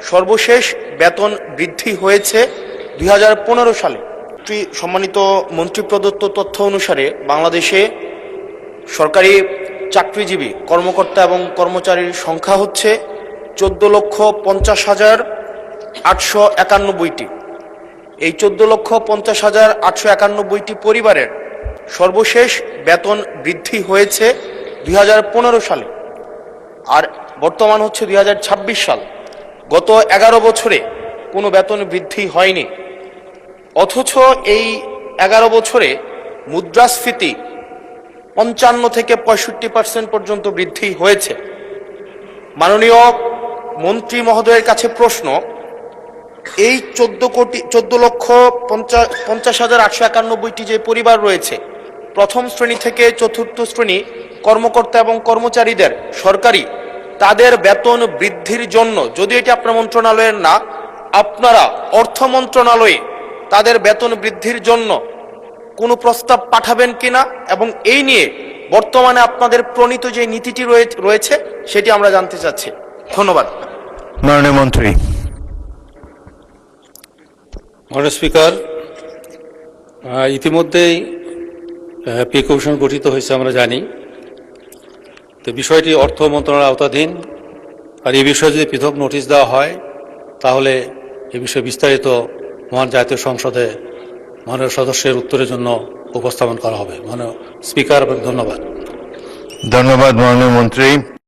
সর্বশেষ বেতন বৃদ্ধি হয়েছে 2015 সালে। সম্মানিত মন্ত্রী প্রদত্ত তথ্য অনুসারে বাংলাদেশে সরকারি চাকরিজীবী কর্মকর্তা এবং কর্মচারীর সংখ্যা হচ্ছে 14,50,891টি। এই 14,50,891টি পরিবারের সর্বশেষ বেতন বৃদ্ধি হয়েছে 2015 সালে, আর বর্তমান হচ্ছে 2026 সাল। গত 11 বছরে কোনো বেতন বৃদ্ধি হয়নি, অথচ এই 11 বছরে মুদ্রাস্ফীতি 55 থেকে 65% পর্যন্ত বৃদ্ধি হয়েছে। মাননীয় মন্ত্রী মহোদয়ের কাছে প্রশ্ন, এই 14,50,891টি যে পরিবার রয়েছে, প্রথম শ্রেণী থেকে চতুর্থ শ্রেণী কর্মকর্তা এবং কর্মচারীদের সরকারি তাদের বেতন বৃদ্ধির জন্য, যদি এটি আপনার মন্ত্রণালয়ের না, আপনারা অর্থ মন্ত্রণালয়ে তাদের বেতন বৃদ্ধির জন্য কোনো প্রস্তাব পাঠাবেন কিনা, এবং এই নিয়ে বর্তমানে আপনাদের প্রণীত যে নীতিটি রয়েছে সেটি আমরা জানতে চাচ্ছি। ধন্যবাদ। মাননীয় মন্ত্রী। মাননীয় স্পিকার, ইতিমধ্যেই পে কমিশন গঠিত হয়েছে আমরা জানি। তো বিষয়টি অর্থ মন্ত্রণালয়ের আওতাধীন, আর এই বিষয়ে যদি পৃথক নোটিশ দেওয়া হয় তাহলে এ বিষয়ে বিস্তারিত মহান জাতীয় সংসদে মাননীয় সদস্যের উত্তরের জন্য উপস্থাপন করা হবে। মাননীয় স্পিকার, ধন্যবাদ। ধন্যবাদ মাননীয় মন্ত্রী।